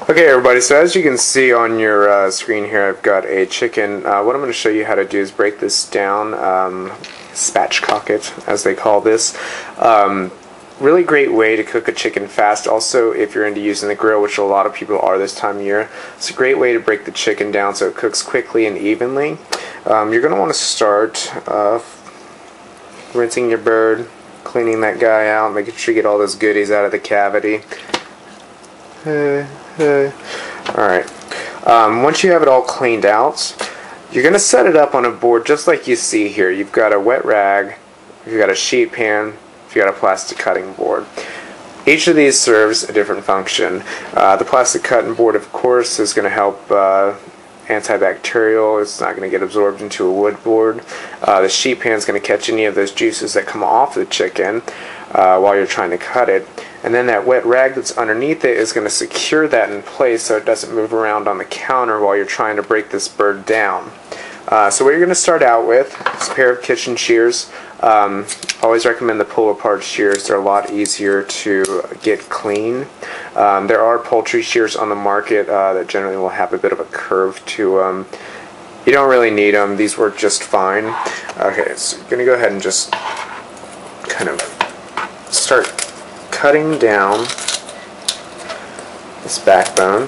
Okay everybody, so as you can see on your screen here, I've got a chicken. What I'm going to show you how to do is break this down, spatchcock it as they call this. Really great way to cook a chicken fast. Also, if you're into using the grill, which a lot of people are this time of year, it's a great way to break the chicken down so it cooks quickly and evenly. You're going to want to start rinsing your bird, cleaning that guy out, making sure you get all those goodies out of the cavity. Alright, once you have it all cleaned out, you're going to set it up on a board just like you see here. You've got a wet rag, you've got a sheet pan, you've got a plastic cutting board. Each of these serves a different function. The plastic cutting board, of course, is going to help antibacterial. It's not going to get absorbed into a wood board. The sheet pan is going to catch any of those juices that come off the chicken while you're trying to cut it. And then that wet rag that's underneath it is going to secure that in place so it doesn't move around on the counter while you're trying to break this bird down. So what you're going to start out with is a pair of kitchen shears. Always recommend the pull apart shears. They're a lot easier to get clean. There are poultry shears on the market that generally will have a bit of a curve to them. You don't really need them. These work just fine. Okay, so you're going to go ahead and just kind of start cutting down this backbone.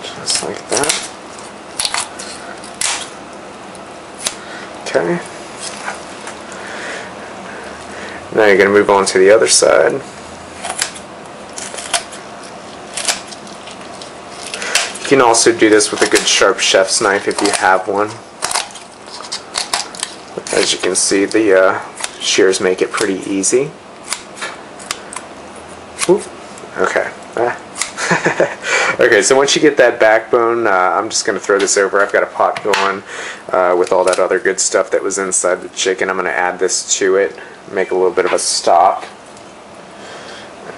Just like that. Okay. Now you're going to move on to the other side. You can also do this with a good sharp chef's knife if you have one. As you can see, the shears make it pretty easy. Oop. Okay. Okay, so once you get that backbone, I'm just going to throw this over. I've got a pot going with all that other good stuff that was inside the chicken. I'm going to add this to it, make a little bit of a stock.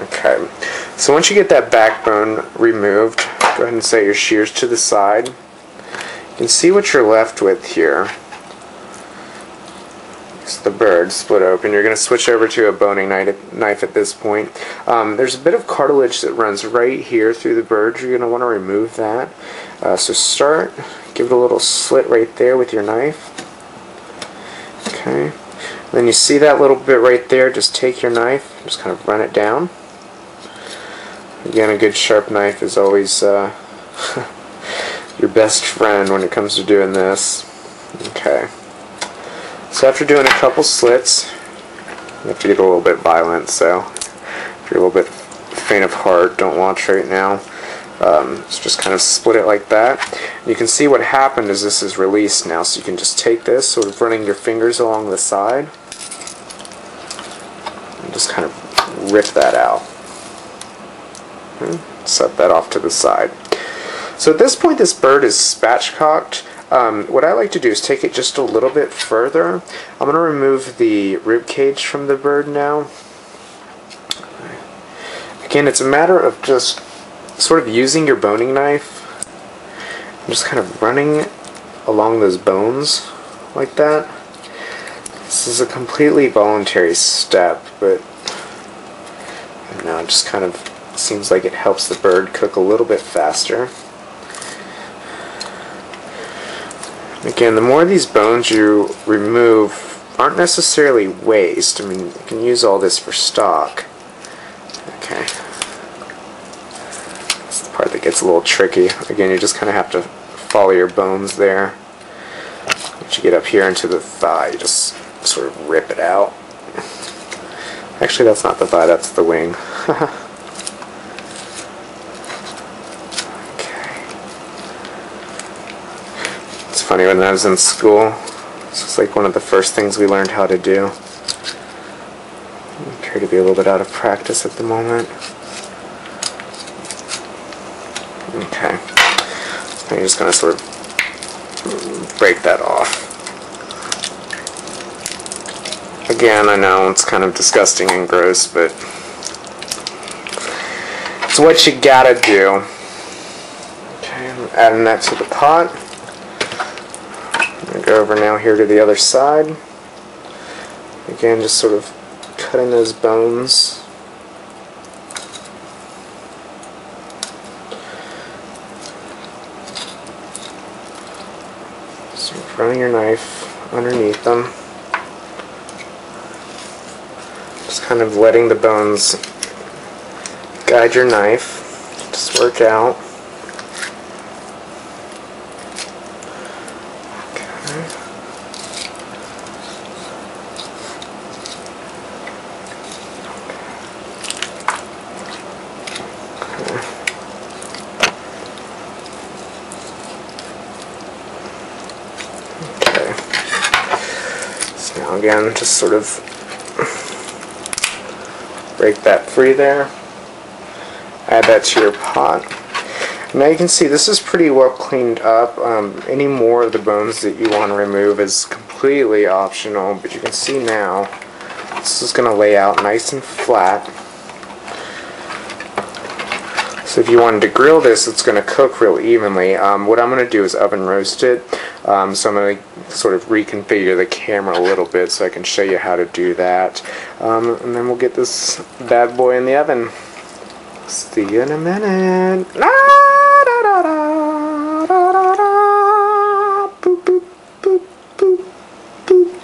Okay, so once you get that backbone removed, go ahead and set your shears to the side. You can see what you're left with here. The bird split open. You're going to switch over to a boning knife at this point. There's a bit of cartilage that runs right here through the bird. You're going to want to remove that. So start, give it a little slit right there with your knife. Okay. Then you see that little bit right there, just take your knife, just kind of run it down. Again, a good sharp knife is always your best friend when it comes to doing this. Okay. So after doing a couple slits, you have to get a little bit violent, so if you're a little bit faint of heart, don't watch right now. So just kind of split it like that. You can see what happened is this is released now, so you can just take this, sort of running your fingers along the side, and just kind of rip that out. Set that off to the side. So at this point this bird is spatchcocked. What I like to do is take it just a little bit further. I'm going to remove the rib cage from the bird now. Again, it's a matter of just sort of using your boning knife and just kind of running along those bones like that. This is a completely voluntary step, but I don't know, it just kind of seems like it helps the bird cook a little bit faster. Again, the more of these bones you remove aren't necessarily waste. I mean, you can use all this for stock. Okay. That's the part that gets a little tricky. Again, you just kind of have to follow your bones there. Once you get up here into the thigh, you just sort of rip it out. Actually, that's not the thigh, that's the wing. Funny, when I was in school, this was like one of the first things we learned how to do. I appear to be a little bit out of practice at the moment. Okay, so I'm just going to sort of break that off. Again, I know it's kind of disgusting and gross, but it's what you gotta do. Okay, I'm adding that to the pot. Go over now here to the other side. Again, just sort of cutting those bones running your knife underneath them. Just kind of letting the bones guide your knife. Just work out. Now again, just sort of break that free there. Add that to your pot. Now you can see this is pretty well cleaned up. Any more of the bones that you want to remove is completely optional, but you can see now this is going to lay out nice and flat. So if you wanted to grill this, it's going to cook real evenly. What I'm going to do is oven roast it. So I'm going to sort of reconfigure the camera a little bit so I can show you how to do that. And then we'll get this bad boy in the oven. See you in a minute. Boop, boop, boop, boop, boop.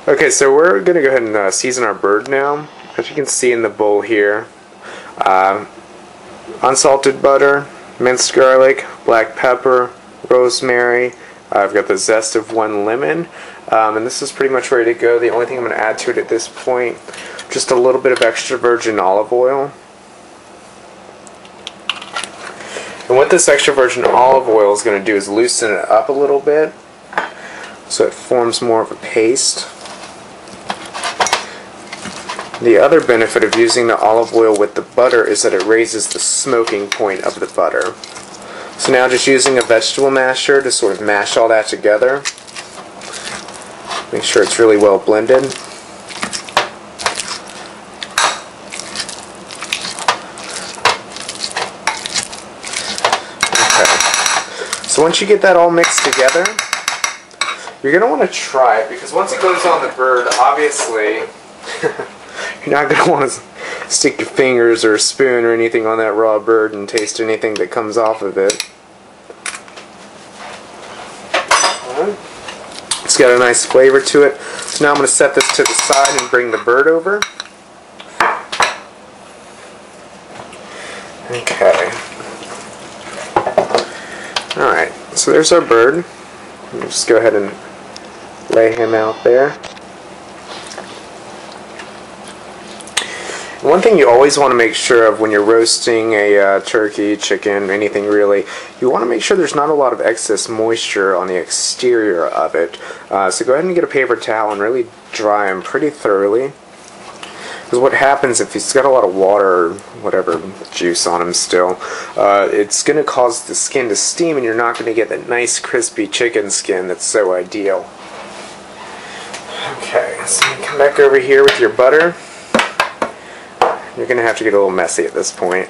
Okay, so we're going to go ahead and season our bird now. As you can see in the bowl here, unsalted butter, minced garlic, black pepper, rosemary. I've got the zest of 1 lemon, and this is pretty much ready to go. The only thing I'm going to add to it at this point, just a little bit of extra virgin olive oil. And what this extra virgin olive oil is going to do is loosen it up a little bit so it forms more of a paste. The other benefit of using the olive oil with the butter is that it raises the smoking point of the butter. So now just using a vegetable masher to sort of mash all that together. Make sure it's really well blended. Okay. So once you get that all mixed together, you're going to want to try it, because once it goes on the bird, obviously you're not going to want to stick your fingers or a spoon or anything on that raw bird and taste anything that comes off of it. It's got a nice flavor to it. So now I'm going to set this to the side and bring the bird over. Okay. Alright, so there's our bird. We'll just go ahead and lay him out there. One thing you always want to make sure of when you're roasting a turkey, chicken, anything really, you want to make sure there's not a lot of excess moisture on the exterior of it. So go ahead and get a paper towel and really dry them pretty thoroughly. Because what happens if it's got a lot of water or whatever juice on them still, it's going to cause the skin to steam and you're not going to get that nice crispy chicken skin that's so ideal. Okay, so you come back over here with your butter. You're going to have to get a little messy at this point.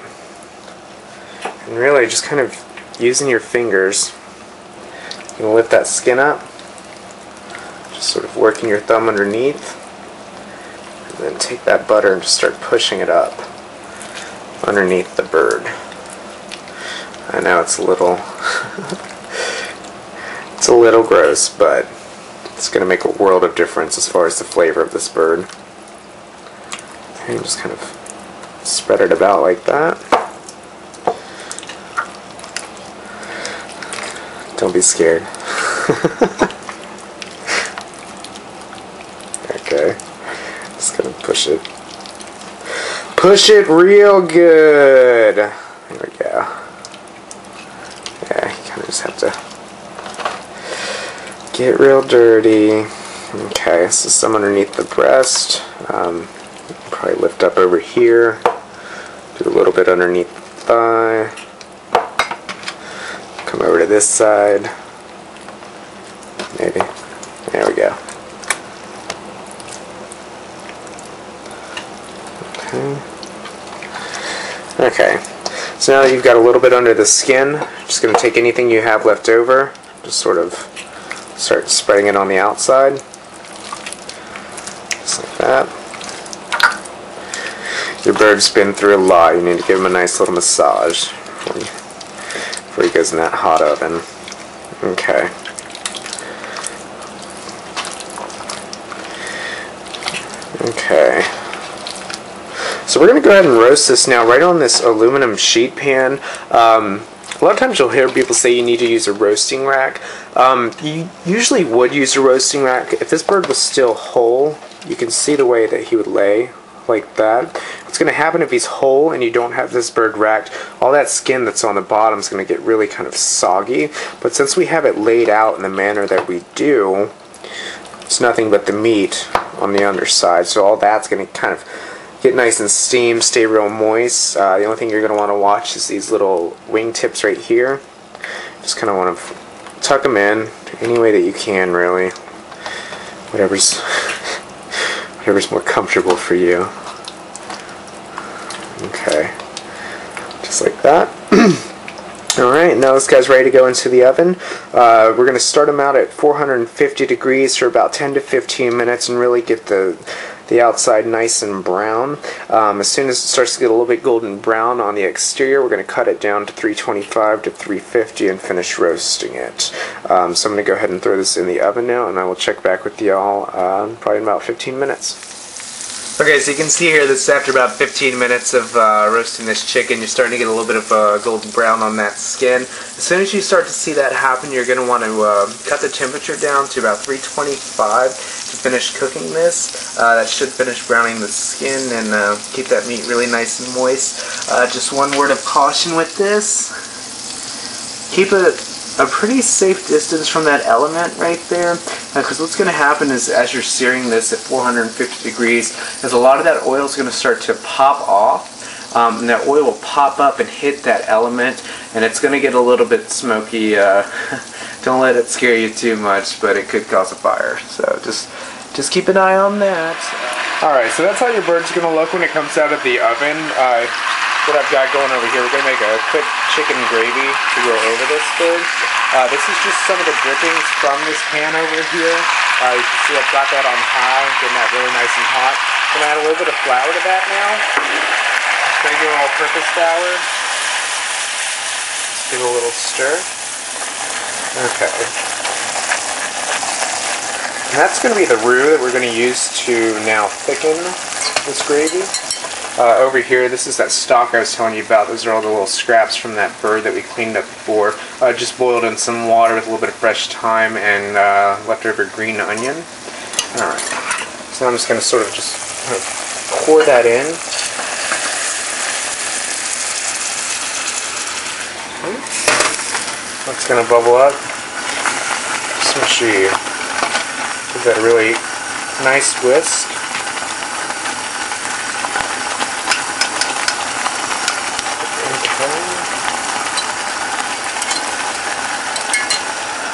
And really just kind of using your fingers, you can lift that skin up, just sort of working your thumb underneath, and then take that butter and just start pushing it up underneath the bird. I know it's a little it's a little gross, but it's going to make a world of difference as far as the flavor of this bird. And just kind of spread it about like that. Don't be scared. Okay. Just gonna push it. Push it real good. There we go. Yeah, you kind of just have to get real dirty. Okay, so some underneath the breast. Probably lift up over here. Do a little bit underneath the thigh. Come over to this side. Maybe. There we go. Okay. So now that you've got a little bit under the skin, just going to take anything you have left over, just sort of start spreading it on the outside. Just like that. Your bird's been through a lot. You need to give him a nice little massage before before he goes in that hot oven. Okay. Okay. So we're going to go ahead and roast this now right on this aluminum sheet pan. A lot of times you'll hear people say you need to use a roasting rack. You usually would use a roasting rack. If this bird was still whole, you can see the way that he would lay like that. What's going to happen if he's whole and you don't have this bird racked, all that skin that's on the bottom is going to get really kind of soggy. But since we have it laid out in the manner that we do, it's nothing but the meat on the underside. So all that's going to kind of get nice and steamed, stay real moist. The only thing you're going to want to watch is these little wing tips right here. Just kind of want to tuck them in any way that you can, really. Whatever's more comfortable for you. Okay, just like that. Alright, now this guy's ready to go into the oven. We're going to start him out at 450 degrees for about 10 to 15 minutes and really get the outside nice and brown. As soon as it starts to get a little bit golden brown on the exterior, we're going to cut it down to 325 to 350 and finish roasting it. So I'm going to go ahead and throw this in the oven now, and I will check back with y'all probably in about 15 minutes. Okay, so you can see here this after about 15 minutes of roasting this chicken, you're starting to get a little bit of golden brown on that skin. As soon as you start to see that happen, you're going to want to cut the temperature down to about 325 to finish cooking this. That should finish browning the skin and keep that meat really nice and moist. Just one word of caution with this. Keep it a pretty safe distance from that element right there, because what's going to happen is as you're searing this at 450 degrees is a lot of that oil is going to start to pop off, and that oil will pop up and hit that element, and it's going to get a little bit smoky. Don't let it scare you too much, but it could cause a fire, so just keep an eye on that. Alright, so that's how your bird's going to look when it comes out of the oven. What I've got going over here, we're going to make a quick chicken gravy to go over this bird. This is just some of the drippings from this pan over here. You can see I've got that on high, getting that really nice and hot. I'm going to add a little bit of flour to that now. Just going to do an all-purpose flour. Give it a little stir. Okay. And that's going to be the roux that we're going to use to now thicken this gravy. Over here, this is that stock I was telling you about. Those are all the little scraps from that bird that we cleaned up before. Just boiled in some water with a little bit of fresh thyme and leftover green onion. Alright, so I'm just going to sort of just pour that in. That's going to bubble up. Just make sure you give that a really nice whisk.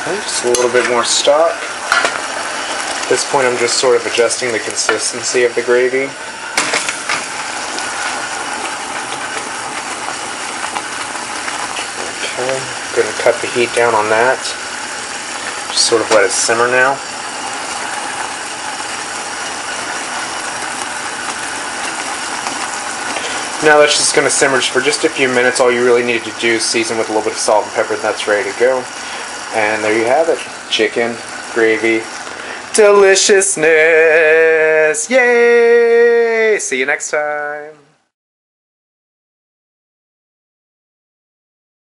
Just a little bit more stock. At this point I'm just sort of adjusting the consistency of the gravy. Okay, I'm going to cut the heat down on that. Just sort of let it simmer now. Now that's just going to simmer for just a few minutes. All you really need to do is season with a little bit of salt and pepper, and that's ready to go. And there you have it. Chicken, gravy, deliciousness. Yay! See you next time.